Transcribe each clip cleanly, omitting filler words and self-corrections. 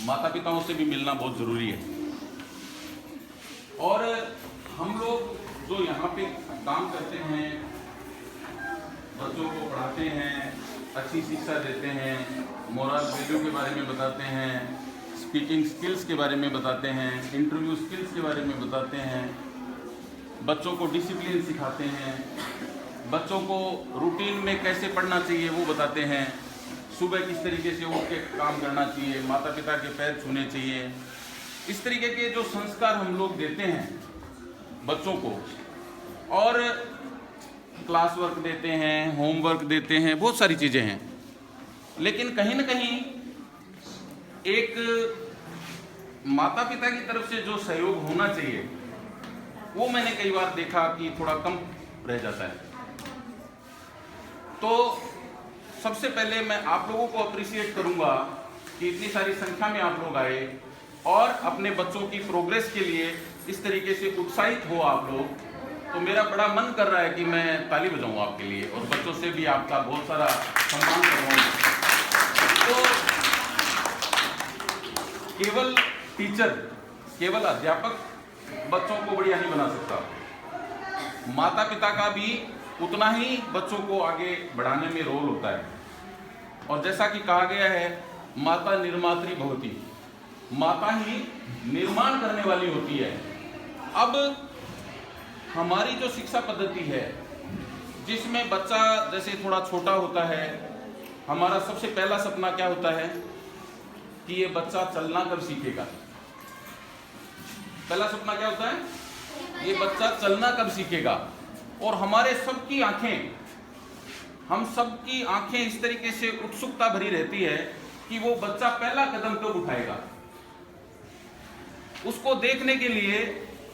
माता पिताओं से भी मिलना बहुत ज़रूरी है। और हम लोग जो यहाँ पे काम करते हैं, बच्चों को पढ़ाते हैं, अच्छी शिक्षा देते हैं, मोरल वैल्यू के बारे में बताते हैं, स्पीकिंग स्किल्स के बारे में बताते हैं, इंटरव्यू स्किल्स के बारे में बताते हैं, बच्चों को डिसिप्लिन सिखाते हैं, बच्चों को रूटीन में कैसे पढ़ना चाहिए वो बताते हैं, सुबह किस तरीके से उठ के काम करना चाहिए, माता पिता के पैर छूने चाहिए। इस तरीके के जो संस्कार हम लोग देते हैं बच्चों को, और क्लास वर्क देते हैं, होमवर्क देते हैं, बहुत सारी चीज़ें हैं। लेकिन कहीं ना कहीं एक माता पिता की तरफ से जो सहयोग होना चाहिए वो मैंने कई बार देखा कि थोड़ा कम रह जाता है। तो सबसे पहले मैं आप लोगों को अप्रिशिएट करूंगा कि इतनी सारी संख्या में आप लोग आए और अपने बच्चों की प्रोग्रेस के लिए इस तरीके से उत्साहित हो आप लोग। तो मेरा बड़ा मन कर रहा है कि मैं ताली बजाऊं आपके लिए और बच्चों से भी आपका बहुत सारा सम्मान करवाऊं। तो केवल टीचर, केवल अध्यापक बच्चों को बढ़िया नहीं बना सकता, माता पिता का भी उतना ही बच्चों को आगे बढ़ाने में रोल होता है। और जैसा कि कहा गया है, माता निर्मात्री भवती, माता ही निर्माण करने वाली होती है। अब हमारी जो शिक्षा पद्धति है जिसमें बच्चा जैसे थोड़ा छोटा होता है, हमारा सबसे पहला सपना क्या होता है कि ये बच्चा चलना कब सीखेगा। पहला सपना क्या होता है, ये बच्चा चलना कब सीखेगा। और हमारे सबकी आंखें, हम सबकी आंखें इस तरीके से उत्सुकता भरी रहती है कि वो बच्चा पहला कदम कब उठाएगा। उसको देखने के लिए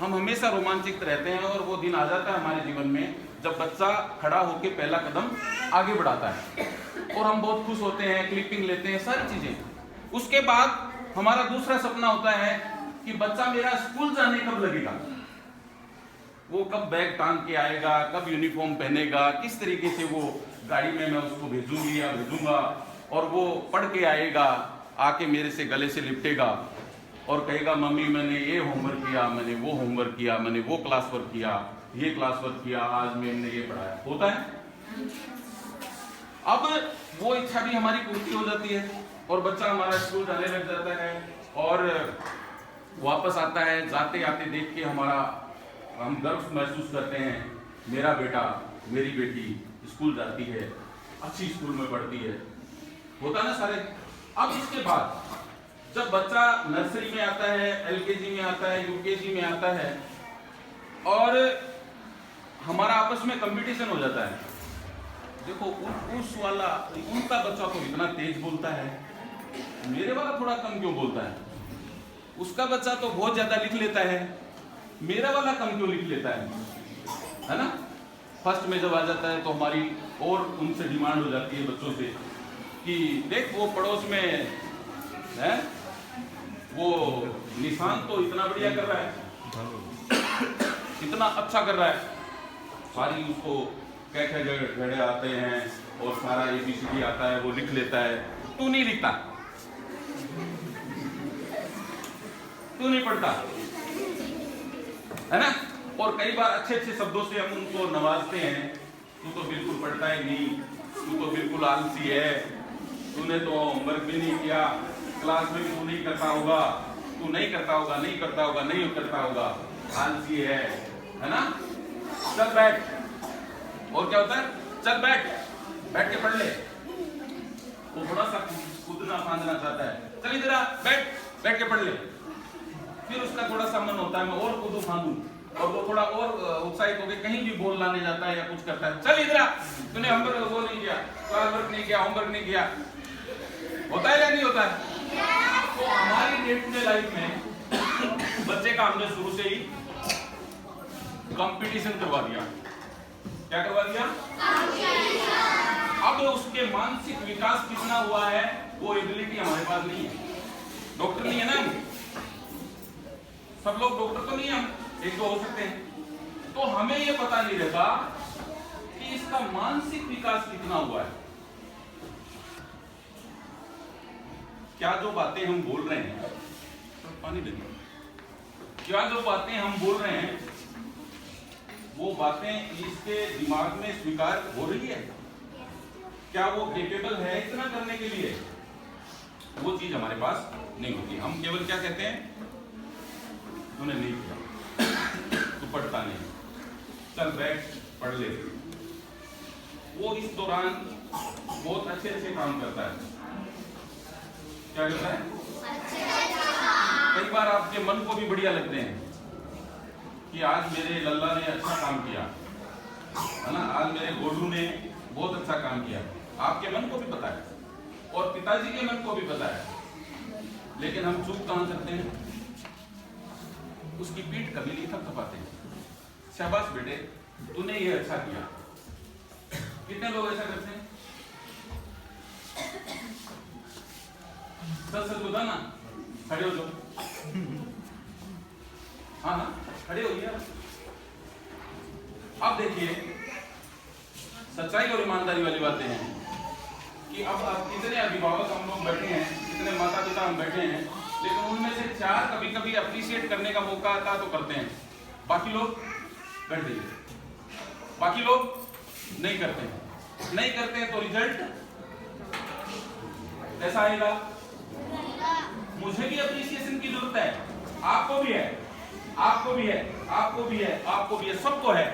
हम हमेशा रोमांचित रहते हैं और वो दिन आ जाता है हमारे जीवन में जब बच्चा खड़ा होकर पहला कदम आगे बढ़ाता है और हम बहुत खुश होते हैं, क्लिपिंग लेते हैं, सारी चीजें। उसके बाद हमारा दूसरा सपना होता है कि बच्चा मेरा स्कूल जाने कब लगेगा, वो कब बैग टांग के आएगा, कब यूनिफॉर्म पहनेगा, किस तरीके से वो गाड़ी में मैं उसको भेजूंगी या भेजूंगा और वो पढ़ के आएगा, आके मेरे से गले से लिपटेगा और कहेगा मम्मी मैंने ये होमवर्क किया, मैंने वो होमवर्क किया, मैंने वो क्लास वर्क किया, ये क्लास वर्क किया, आज मैम ने ये पढ़ाया। होता है। अब वो इच्छा भी हमारी पूर्ति हो जाती है और बच्चा हमारा स्कूल जाने लग जाता है और वापस आता है। जाते आते देख के हम गर्व महसूस करते हैं, मेरा बेटा, मेरी बेटी स्कूल जाती है, अच्छी स्कूल में पढ़ती है। होता ना सारे। अब इसके बाद जब बच्चा नर्सरी में आता है, एलकेजी में आता है, यूकेजी में आता है और हमारा आपस में कंपटीशन हो जाता है। देखो उनका बच्चा तो इतना तेज बोलता है, मेरे वाला थोड़ा कम क्यों बोलता है। उसका बच्चा तो बहुत ज्यादा लिख लेता है, मेरा वाला कम क्यों लिख लेता है ना। फर्स्ट में जब आ जाता है तो हमारी और उनसे डिमांड हो जाती है बच्चों से कि देख वो पड़ोस में है, वो निशान तो इतना बढ़िया कर रहा है, इतना अच्छा कर रहा है, सारी उसको कह घड़े आते हैं और सारा ABCD आता है, वो लिख लेता है। तू नहीं लिखता, तू नहीं पढ़ता, है ना। और कई बार अच्छे अच्छे शब्दों से हम उनको नवाजते हैं, तू तो बिल्कुल पढ़ता ही नहीं, तू तो बिल्कुल आलसी है, तूने तो होमवर्क भी नहीं किया, क्लास में भी तू नहीं करता होगा, तू नहीं करता होगा, नहीं करता होगा, नहीं करता होगा, आलसी है ना। चल बैठ, और क्या होता है, चल बैठ के पढ़ ले। वो थोड़ा सा कूदना फांदना चाहता है, चल इधर आ, बैठ के पढ़ ले। फिर उसका थोड़ा सा मन होता है मैं और कूदू फांदू, और वो थोड़ा और उत्साहित होकर कहीं भी बोल लाने जाता है या कुछ करता है। चल इधर आ, तूने होमवर्क वो नहीं किया, क्लास वर्क नहीं किया, होमवर्क नहीं किया। होता है या नहीं होता है। तो हमारी डे टू डे लाइफ में बच्चे का हमने शुरू से ही कंपटीशन करवा दिया। क्या करवा दिया। अब उसके मानसिक विकास कितना हुआ है वो एबिलिटी हमारे पास नहीं है। डॉक्टर नहीं है ना, हम सब लोग डॉक्टर तो नहीं है, हम एक दो हो सकते हैं। तो हमें ये पता नहीं रहता कि इसका मानसिक विकास कितना हुआ है। क्या जो बातें हम बोल रहे हैं, पानी देंगे, क्या जो बातें हम बोल रहे हैं वो बातें इसके दिमाग में स्वीकार हो रही है? क्या वो केपेबल है इतना करने के लिए? वो चीज हमारे पास नहीं होती। हम केवल क्या कहते हैं, तूने नहीं किया, तू पढ़ता नहीं, चल बैठ पढ़ ले। वो इस दौरान बहुत अच्छे अच्छे काम करता है। क्या करता है? कई बार आपके मन को भी बढ़िया लगते हैं कि आज मेरे लल्ला ने अच्छा काम किया, है ना, आज मेरे गोलू ने बहुत अच्छा काम किया। आपके मन को भी पता है और पिताजी के मन को भी पता है, लेकिन हम चूक कहां करते हैं? उसकी पीठ कभी नहीं थपथपाते हैं। शाबाश बेटे, तूने ये अच्छा किया। कितने लोग ऐसा करते हैं? सच सच बता ना, खड़े हो जाओ। हाँ हाँ खड़े हो गया। अब देखिए, सच्चाई और ईमानदारी वाली बातें हैं कि अब कितने अभिभावक हम लोग बैठे हैं, कितने माता पिता हम बैठे हैं, लेकिन उनमें से 4 कभी कभी अप्रिशिएट करने का मौका आता तो करते हैं, बाकी लोग बैठ जाइए, बाकी लोग नहीं करते हैं। नहीं करते हैं तो रिजल्ट कैसा आएगा? मुझे भी अप्रिसिएशन की जरूरत है, आपको भी है, आपको भी है, आपको भी है, आपको भी है, सबको है।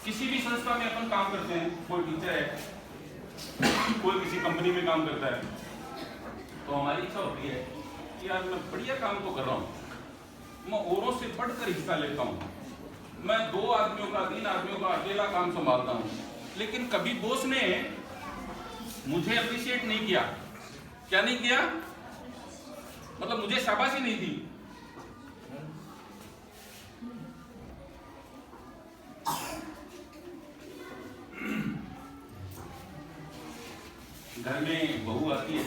किसी भी संस्था में अपन काम करते हैं, कोई टीचर है, कोई किसी कंपनी में काम करता है, तो हमारी इच्छा होती है कि यार मैं बढ़िया काम तो कर रहा हूँ, मैं औरों से बढ़कर हिस्सा लेता हूँ, मैं 2 आदमियों का 3 आदमियों का अकेला काम संभालता हूँ। लेकिन कभी बॉस ने मुझे अप्रिशिएट नहीं किया। क्या नहीं किया? मतलब मुझे शाबाशी नहीं दी। घर में बहू आती है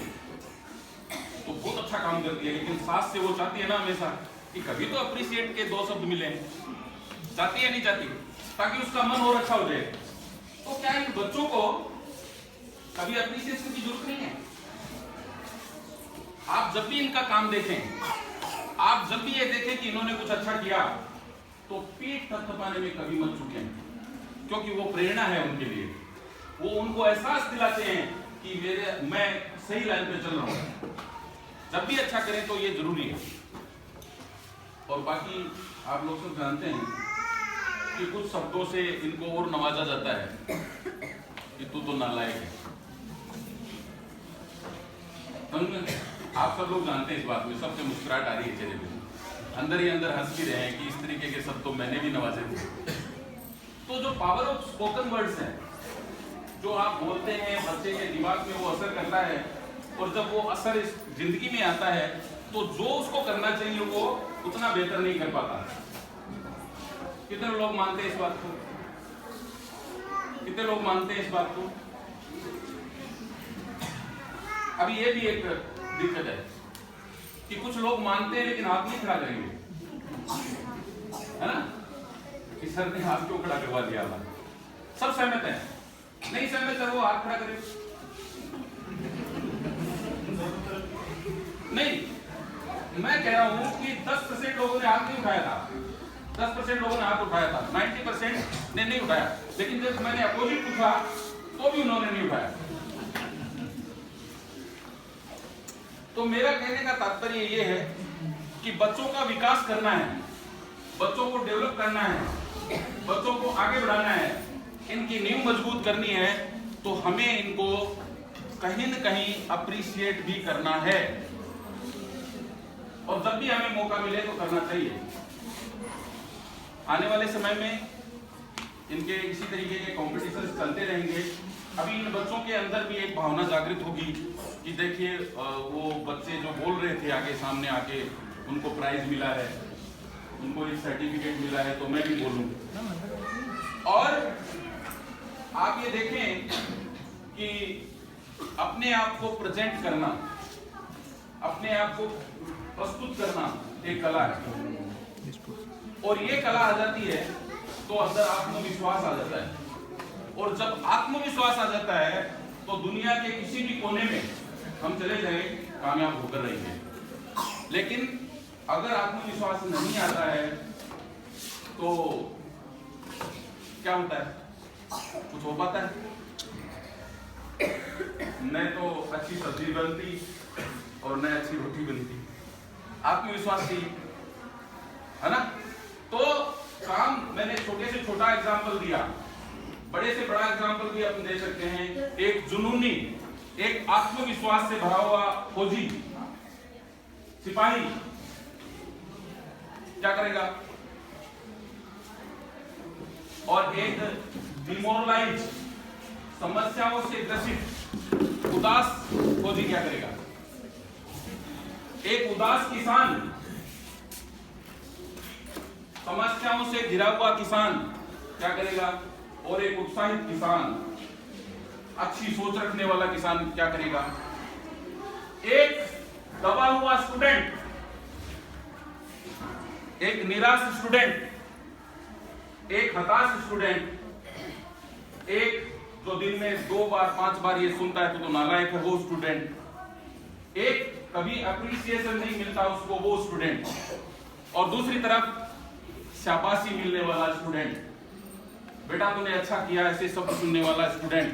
तो बहुत अच्छा काम करती है, लेकिन सास से वो चाहती है ना हमेशा कि कभी तो अप्रिशिएट के 2 शब्द मिले। चाहती है नहीं चाहती? ताकि उसका मन और अच्छा हो जाए। तो क्या इन बच्चों को कभी अप्रिशिएशन की जरूरत नहीं है? आप जब भी इनका काम देखें, आप जब भी ये देखें कि इन्होंने कुछ अच्छा किया, तो पीठ थपथपाने में कभी मत चूकें, क्योंकि वो प्रेरणा है उनके लिए। वो उनको एहसास दिलाते हैं कि मैं सही लाइन पे चल रहा हूं। जब भी अच्छा करें तो ये जरूरी है। और बाकी आप लोग सब जानते हैं कि कुछ शब्दों से इनको और नवाजा जाता है कि तू तो नालायक है। आप सब लोग जानते हैं इस बात में, सबसे मुस्कुराहट आ रही है चेहरे पे, अंदर ही अंदर हंस भी रहे हैं कि इस तरीके के शब्द तो मैंने भी नवाजे थे। तो जो पावर ऑफ स्पोकन वर्ड्स है, जो आप बोलते हैं, बच्चे के दिमाग में वो असर करता है, और जब वो असर इस जिंदगी में आता है तो जो उसको करना चाहिए वो उतना बेहतर नहीं कर पाता। कितने लोग मानते हैं इस बात को? कितने लोग मानते हैं इस बात को? अभी ये भी एक दिक्कत है कि कुछ लोग मानते हैं लेकिन हाथ नहीं खड़ा करेंगे, है ना? कि सर ने हाथ क्यों खड़ा करवा दिया? सब सहमत हैं, नहीं सहमत है वो हाथ खड़ा करे। नहीं, मैं कह रहा हूं कि 10% लोगों ने हाथ नहीं उठाया था, 10% लोगों ने हाथ उठाया था, 90% ने नहीं उठाया। लेकिन जब मैंने अपोजिट पूछा तो भी उन्होंने नहीं उठाया। तो मेरा कहने का तात्पर्य ये है कि बच्चों का विकास करना है, बच्चों को डेवलप करना है, बच्चों को आगे बढ़ाना है, इनकी नींव मजबूत करनी है, तो हमें इनको कहीं न कहीं अप्रिशिएट भी करना है। और जब भी हमें मौका मिले तो करना चाहिए। आने वाले समय में इनके इसी तरीके के कॉम्पिटिशन चलते रहेंगे। अभी इन बच्चों के अंदर भी एक भावना जागृत होगी कि देखिए वो बच्चे जो बोल रहे थे आगे सामने आके, उनको प्राइज मिला है, उनको एक सर्टिफिकेट मिला है, तो मैं भी बोलूं। और आप ये देखें कि अपने आप को प्रेजेंट करना, अपने आप को प्रस्तुत करना एक कला है, और ये कला आ जाती है तो अंदर आत्मविश्वास आ जाता है। और जब आत्मविश्वास आ जाता है तो दुनिया के किसी भी कोने में हम चले जाएं, कामयाब होकर रहेंगे। लेकिन अगर आत्मविश्वास नहीं आता है तो क्या होता है? कुछ हो पाता है? न तो अच्छी सब्जी बनती और न अच्छी रोटी बनती। आत्मविश्वास ही है ना। तो काम मैंने छोटे से छोटा एग्जाम्पल दिया, बड़े से बड़ा एग्जाम्पल भी अपन दे सकते हैं। एक जुनूनी, एक आत्मविश्वास से भरा हुआ फौजी सिपाही क्या करेगा? और एक डिमोरलाइज, समस्याओं से ग्रसित उदास फौजी क्या करेगा? एक उदास किसान, समस्याओं से घिरा हुआ किसान क्या करेगा? और एक उत्साहित किसान, अच्छी सोच रखने वाला किसान क्या करेगा? एक दबा हुआ स्टूडेंट, एक निराश स्टूडेंट, एक हताश स्टूडेंट, एक जो दिन में 2 बार 5 बार ये सुनता है तो नालायक है वो स्टूडेंट, एक कभी अप्रिसिएशन नहीं मिलता उसको वो स्टूडेंट, और दूसरी तरफ शाबाशी मिलने वाला स्टूडेंट, बेटा तूने अच्छा किया ऐसे सब सुनने वाला स्टूडेंट।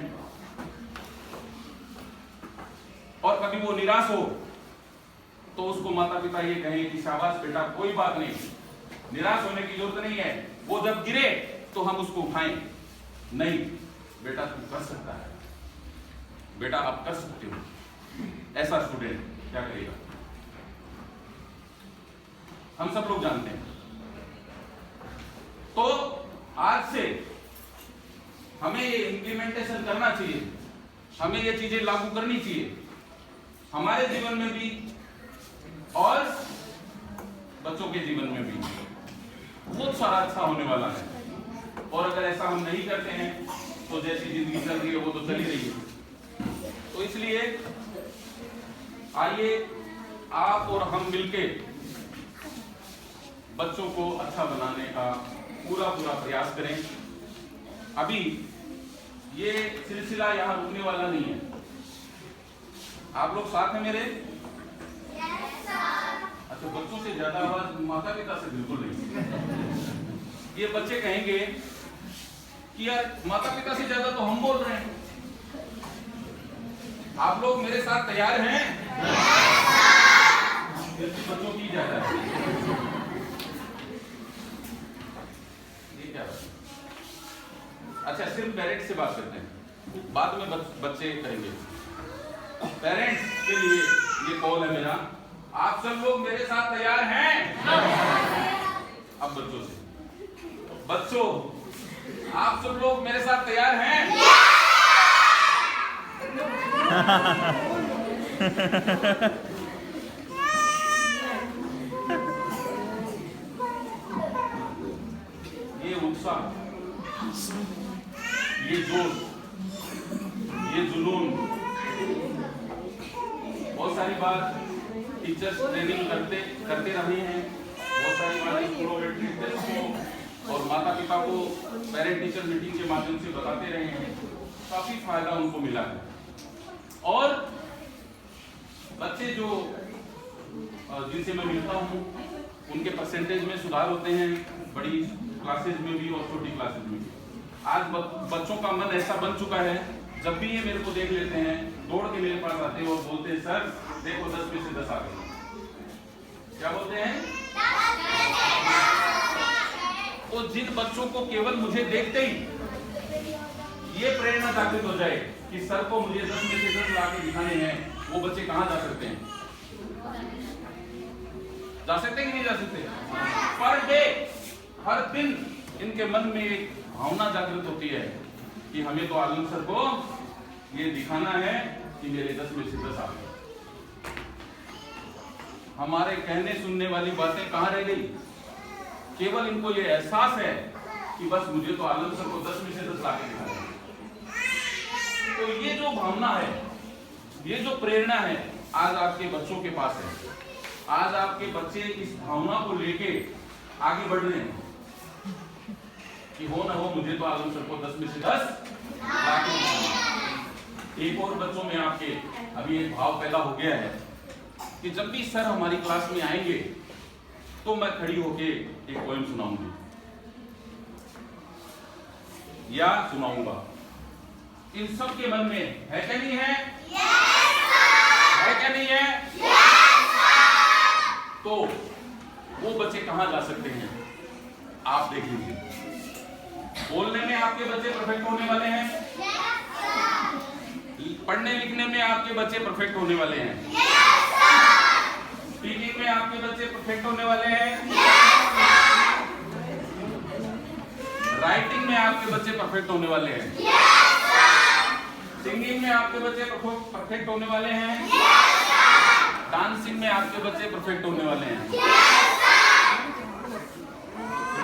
और कभी वो निराश हो तो उसको माता पिता ये कहेंगे कि शाबाश बेटा, कोई बात नहीं, निराश होने की जरूरत नहीं है, वो जब गिरे तो हम उसको उठाएं। नहीं बेटा तू कर सकता है, बेटा आप कर सकते हो। ऐसा स्टूडेंट क्या करेगा? हम सब लोग जानते हैं। तो आज से हमें ये इंप्लीमेंटेशन करना चाहिए, हमें ये चीजें लागू करनी चाहिए हमारे जीवन में भी और बच्चों के जीवन में भी। बहुत सारा अच्छा होने वाला है। और अगर ऐसा हम नहीं करते हैं तो जैसी जिंदगी चल रही है वो तो चली रही है। तो इसलिए आइए आप और हम मिलके बच्चों को अच्छा बनाने का पूरा प्रयास करें। अभी ये सिलसिला यहाँ रुकने वाला नहीं है। आप लोग साथ हैं मेरे? अच्छा, बच्चों से ज्यादा आवाज माता पिता से बिल्कुल नहीं। ये बच्चे कहेंगे कि यार माता पिता से ज्यादा तो हम बोल रहे हैं। आप लोग मेरे साथ तैयार हैं? बच्चों की ज्यादा है। ये क्या है? अच्छा, सिर्फ पेरेंट्स से बात करते हैं, बाद में बच्चे करेंगे। पेरेंट्स के लिए ये कॉल है मेरा। आप सब लोग मेरे साथ तैयार हैं? अब बच्चों से, बच्चों आप सब लोग मेरे साथ तैयार हैं? ये उत्साह, ये जोश, ये जुनून, बहुत सारी बात टीचर्स ट्रेनिंग करते रहे हैं, बहुत सारी बात स्कूलों में टीचर्स को और माता पिता को पेरेंट टीचर मीटिंग के माध्यम से बताते रहे हैं। काफी फायदा उनको मिला है। और बच्चे जो जिनसे मैं मिलता हूँ उनके परसेंटेज में सुधार होते हैं, बड़ी क्लासेज में भी और छोटी क्लासेज में भी। आज बच्चों का मन ऐसा बन चुका है, जब भी ये मेरे को देख लेते हैं दौड़ के मेरे पास आते हैं और बोलते हैं सर देखो 10 में से 10 आ गए। क्या बोलते हैं? तो जिन बच्चों को केवल मुझे देखते ही ये प्रेरणा जागृत हो जाए कि सर को मुझे 10 में से 10 ला के दिखाने हैं, वो बच्चे कहाँ जा सकते हैं? जा सकते हैं कि नहीं जा सकते? पर डे, हर दिन इनके मन में एक भावना जागृत होती है कि हमें तो आलम सर को ये दिखाना है कि मेरे 10 में से 10 आ गए। हमारे कहने सुनने वाली बातें कहाँ रह गई? केवल इनको ये एहसास है कि बस मुझे तो आलम सर को 10 में से 10 लाके दिखाना है। तो ये जो भावना है, ये जो प्रेरणा है, आज आपके बच्चों के पास है। आज आपके बच्चे इस भावना को लेके आगे बढ़ रहे हैं कि हो ना हो मुझे तो आलम सर को 10 में से 10 लाके दिखाना है। एक और बच्चों में आपके अभी एक भाव पैदा हो गया है कि जब भी सर हमारी क्लास में आएंगे तो मैं खड़ी होके एक पोएम सुनाऊंगी या सुनाऊंगा। इन सब के मन में है क्या नहीं है? है क्या नहीं है? तो वो बच्चे कहां जा सकते हैं आप देख लीजिए। बोलने में आपके बच्चे परफेक्ट होने वाले हैं, पढ़ने लिखने में आपके बच्चे परफेक्ट होने वाले हैं, स्पीकिंग में आपके बच्चे परफेक्ट होने वाले हैं, राइटिंग में आपके बच्चे परफेक्ट होने वाले हैं, सिंगिंग में आपके बच्चे परफेक्ट होने वाले हैं, डांसिंग में आपके बच्चे परफेक्ट होने वाले हैं।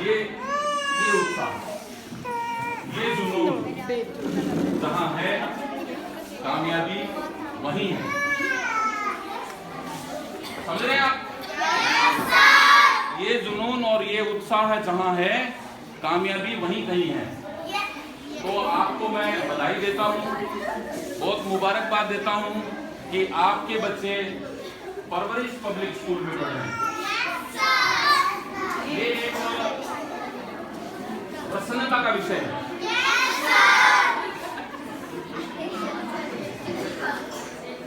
ये उत्साह, ये जुनून जहां है कामयाबी वहीं है। समझ रहे हैं आप? ये जुनून और ये उत्साह जहां है कामयाबी वहीं कहीं है। तो आपको मैं बधाई देता हूं, बहुत मुबारकबाद देता हूं कि आपके बच्चे परवरिश पब्लिक स्कूल में पढ़ रहे हैं। ये एक प्रसन्नता का विषय है।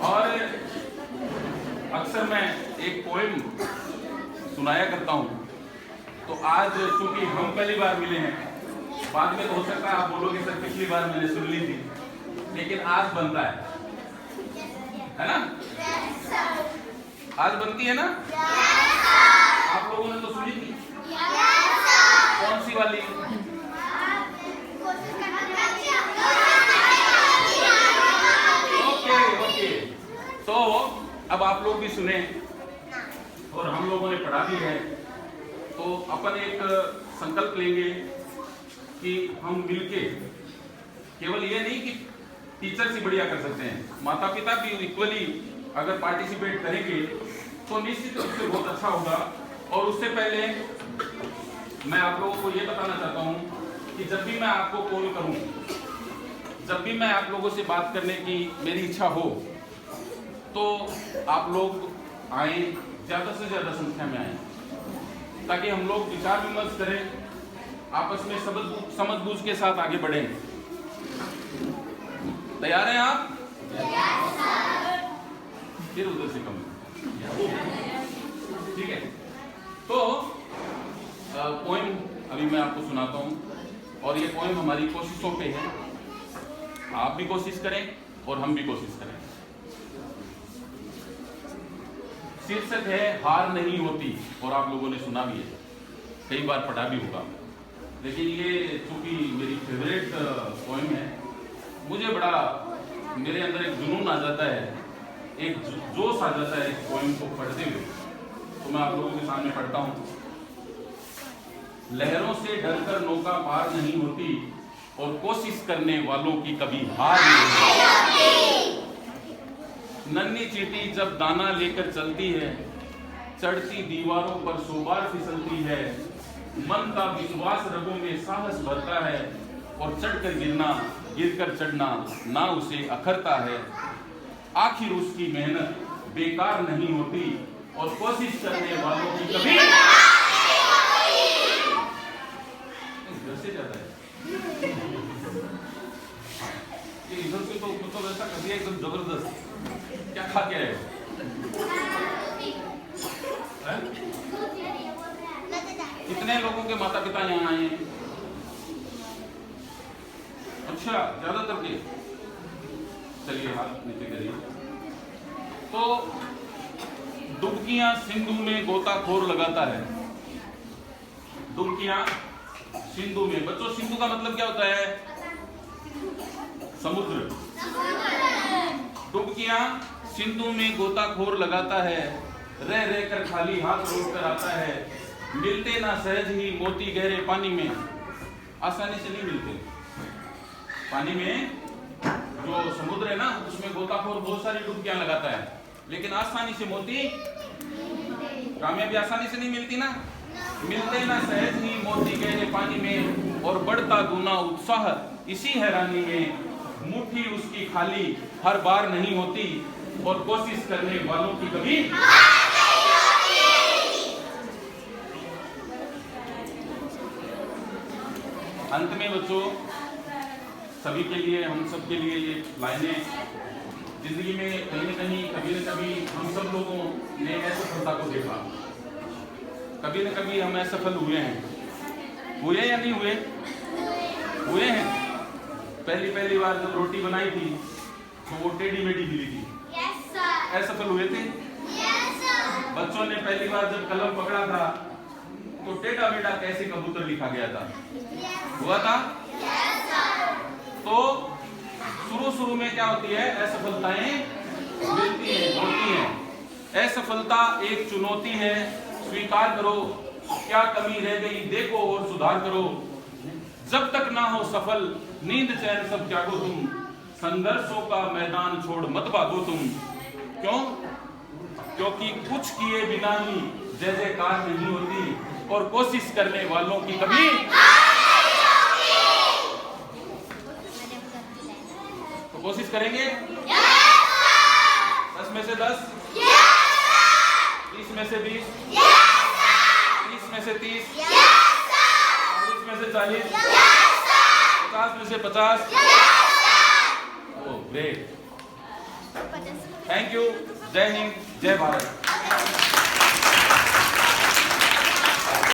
और अक्सर मैं एक पोएम सुनाया करता हूं, तो आज चूंकि हम पहली बार मिले हैं, बाद में तो हो सकता है आप बोलोगे सर पिछली बार मैंने सुन ली थी, लेकिन आज बनता है ना? आज बनती है ना? आप लोगों ने तो सुनी थी। कौन सी वाली? ओके। तो अब आप लोग भी सुने और हम लोगों ने पढ़ा भी है, तो अपन एक संकल्प लेंगे कि हम मिलके केवल ये नहीं कि टीचर से बढ़िया कर सकते हैं, माता पिता भी इक्वली अगर पार्टिसिपेट करेंगे तो निश्चित रूप से बहुत अच्छा होगा। और उससे पहले मैं आप लोगों को ये बताना चाहता हूँ कि जब भी मैं आपको कॉल करूँ, जब भी मैं आप लोगों से बात करने की मेरी इच्छा हो, तो आप लोग आए, ज़्यादा से ज़्यादा संख्या में आए, ताकि हम लोग विचार विमर्श करें, आपस में समझ बूझ के साथ आगे बढ़ें। तैयार हैं आप? फिर उधर से कम, ठीक है। तो पोएम अभी मैं आपको सुनाता हूँ और ये पोएम हमारी कोशिशों पे है। आप भी कोशिश करें और हम भी कोशिश करें। शीर्षक है हार नहीं होती, और आप लोगों ने सुना भी है, कई बार पढ़ा भी होगा, लेकिन ये चूंकि मेरी फेवरेट पोएम है, मुझे बड़ा मेरे अंदर एक जुनून आ जाता है, एक जोश आ जाता है इस पोएम को पढ़ते हुए। तो मैं आप लोगों के सामने पढ़ता हूँ। लहरों से डरकर नौका पार नहीं होती, और कोशिश करने वालों की कभी हार नहीं होती। नन्ही चींटी जब दाना लेकर चलती है, चढ़ती दीवारों पर 100 बार फिसलती है। मन का विश्वास रगों में साहस भरता है, और चढ़कर गिरना, गिरकर चढ़ना ना उसे अखरता है। आखिर उसकी मेहनत बेकार नहीं होती, और कोशिश करने वालों की कभी इधर से जाता है, ये इधर से तो वैसा कर दिया एकदम जबरदस्त। क्या खा के आए हो? कितने लोगों के माता पिता यहाँ आए हैं? अच्छा, ज्यादातर के। चलिए हाथ नीचे करिए। तो डुबकियां सिंधु में गोताखोर लगाता है। डुबकियां सिंधु में, बच्चों सिंधु का मतलब क्या होता है? समुद्र। डुबकियां सिंधु में गोताखोर लगाता है, रह रह कर खाली हाथ रोक कर आता है। मिलते ना सहज ही मोती गहरे पानी में, आसानी से नहीं मिलते। पानी में जो समुद्र है ना, उसमें गोताखोर बहुत सारी डुबकियां लगाता है, लेकिन आसानी से मोती, कामयाबी आसानी से नहीं मिलती ना। मिलते ना सहज ही मोती गहरे पानी में, और बढ़ता गुना उत्साह इसी हैरानी में। मुट्ठी उसकी खाली हर बार नहीं होती, और कोशिश करने वालों की कभी अंत में बच्चों, सभी के लिए, हम सब के लिए ये लाइनें जिंदगी में कहीं न कभी हम सब लोगों ने असफलता को देखा। कभी न कभी हम असफल हुए हैं। हुए या नहीं हुए? हुए हैं। पहली बार जब रोटी बनाई थी तो वो टेढ़ी मेढ़ी गिरी थी। असफल हुए थे। बच्चों ने पहली बार जब कलम पकड़ा था तो टेढ़ा मेढ़ा कैसे कबूतर लिखा गया था? हुआ था? तो शुरू में क्या होती है? असफलताएं मिलती हैं, होती हैं। असफलता एक चुनौती है, स्वीकार करो। क्या कमी रह गई देखो और सुधार करो। जब तक ना हो सफल नींद चैन सब त्यागो तुम, संघर्षों का मैदान छोड़ मत भागो तुम। क्यों? क्योंकि कुछ किए बिना ही जय जयकार नहीं होती, और कोशिश करने वालों की कभी तो कोशिश करेंगे। 10 में से 10, 20 में से 20, 30 में से 30, 40 में से 40, 50 में से 50। Oh great, thank you. जय हिंद, जय भारत।